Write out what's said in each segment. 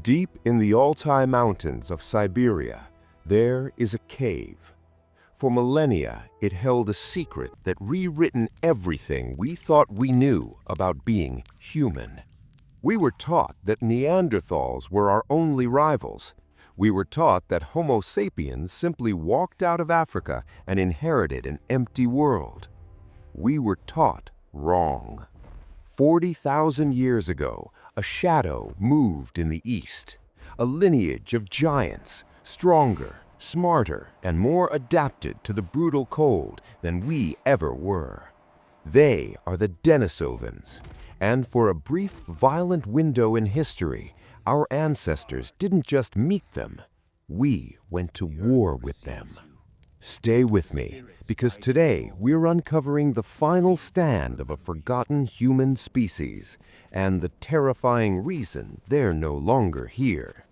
Deep in the Altai Mountains of Siberia, there is a cave. For millennia, it held a secret that rewritten everything we thought we knew about being human. We were taught that Neanderthals were our only rivals. We were taught that Homo sapiens simply walked out of Africa and inherited an empty world. We were taught wrong. 40,000 years ago, a shadow moved in the east, a lineage of giants, stronger, smarter, and more adapted to the brutal cold than we ever were. They are the Denisovans, and for a brief, violent window in history, our ancestors didn't just meet them, we went to war with them. Stay with me, because today we're uncovering the final stand of a forgotten human species and the terrifying reason they're no longer here.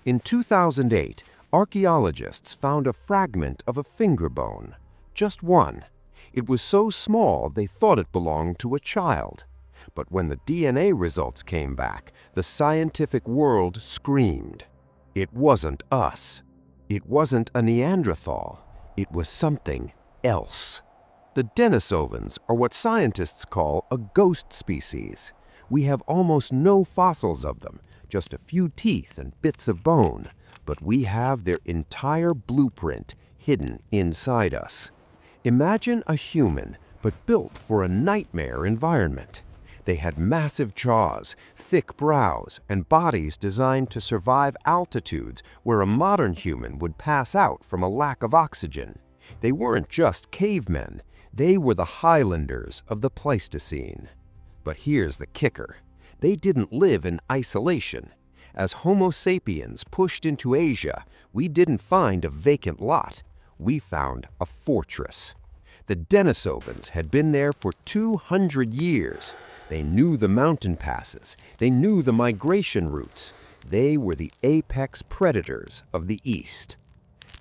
In 2008, archaeologists found a fragment of a finger bone, just one. It was so small they thought it belonged to a child. But when the DNA results came back, the scientific world screamed. It wasn't us. It wasn't a Neanderthal. It was something else. The Denisovans are what scientists call a ghost species. We have almost no fossils of them, just a few teeth and bits of bone, but we have their entire blueprint hidden inside us. Imagine a human, but built for a nightmare environment. They had massive jaws, thick brows, and bodies designed to survive altitudes where a modern human would pass out from a lack of oxygen. They weren't just cavemen, they were the Highlanders of the Pleistocene. But here's the kicker. They didn't live in isolation. As Homo sapiens pushed into Asia, we didn't find a vacant lot. We found a fortress. The Denisovans had been there for 200 years. They knew the mountain passes. They knew the migration routes. They were the apex predators of the East.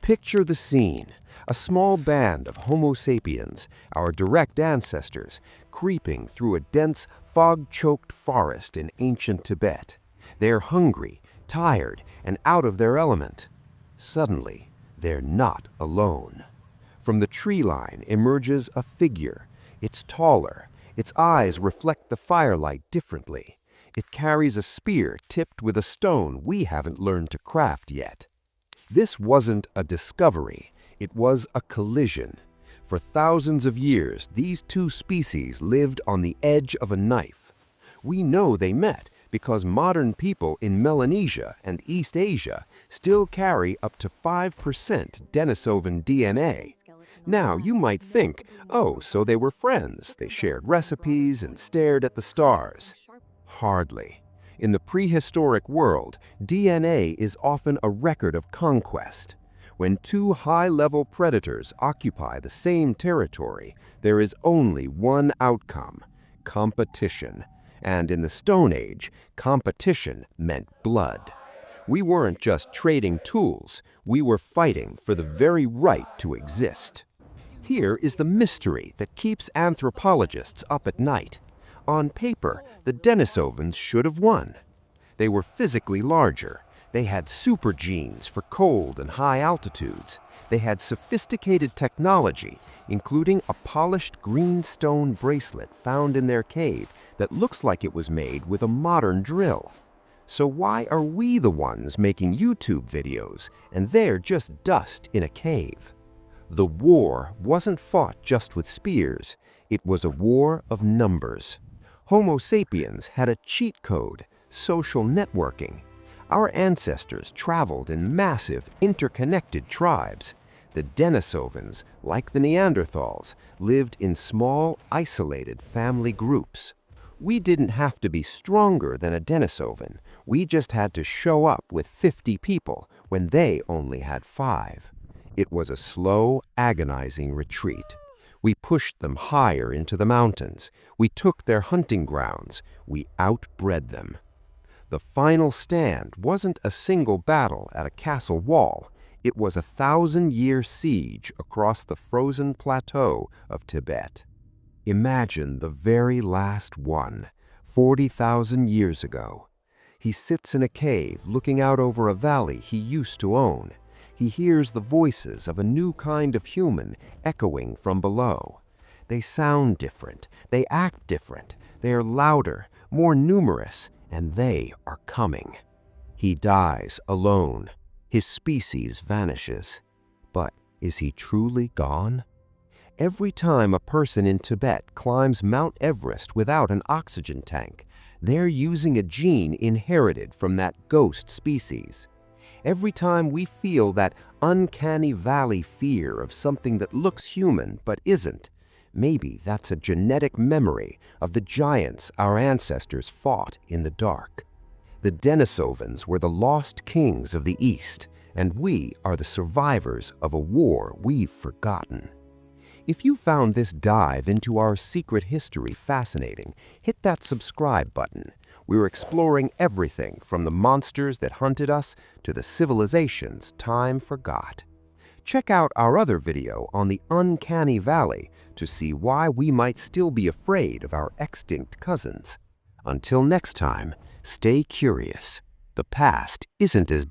Picture the scene. A small band of Homo sapiens, our direct ancestors, creeping through a dense, fog-choked forest in ancient Tibet. They're hungry, tired, and out of their element. Suddenly, they're not alone. From the tree line emerges a figure. It's taller. Its eyes reflect the firelight differently. It carries a spear tipped with a stone we haven't learned to craft yet. This wasn't a discovery. It was a collision. For thousands of years, these two species lived on the edge of a knife. We know they met because modern people in Melanesia and East Asia still carry up to 5% Denisovan DNA. Now, you might think, oh, so they were friends. They shared recipes and stared at the stars. Hardly. In the prehistoric world, DNA is often a record of conquest. When two high-level predators occupy the same territory, there is only one outcome: competition. And in the Stone Age, competition meant blood. We weren't just trading tools, we were fighting for the very right to exist. Here is the mystery that keeps anthropologists up at night. On paper, the Denisovans should have won. They were physically larger. They had super genes for cold and high altitudes. They had sophisticated technology, including a polished green stone bracelet found in their cave that looks like it was made with a modern drill. So why are we the ones making YouTube videos and they're just dust in a cave? The war wasn't fought just with spears. It was a war of numbers. Homo sapiens had a cheat code: social networking. Our ancestors traveled in massive, interconnected tribes. The Denisovans, like the Neanderthals, lived in small, isolated family groups. We didn't have to be stronger than a Denisovan. We just had to show up with 50 people when they only had 5. It was a slow, agonizing retreat. We pushed them higher into the mountains. We took their hunting grounds. We outbred them. The final stand wasn't a single battle at a castle wall. It was a 1,000-year siege across the frozen plateau of Tibet. Imagine the very last one, 40,000 years ago. He sits in a cave looking out over a valley he used to own. He hears the voices of a new kind of human echoing from below. They sound different, they act different, they are louder, more numerous, and they are coming. He dies alone. His species vanishes. But is he truly gone? Every time a person in Tibet climbs Mount Everest without an oxygen tank, they're using a gene inherited from that ghost species. Every time we feel that uncanny valley fear of something that looks human but isn't, maybe that's a genetic memory of the giants our ancestors fought in the dark. The Denisovans were the lost kings of the East, and we are the survivors of a war we've forgotten. If you found this dive into our secret history fascinating, hit that subscribe button. We're exploring everything from the monsters that hunted us to the civilizations time forgot. Check out our other video on the uncanny valley to see why we might still be afraid of our extinct cousins. Until next time, stay curious. The past isn't as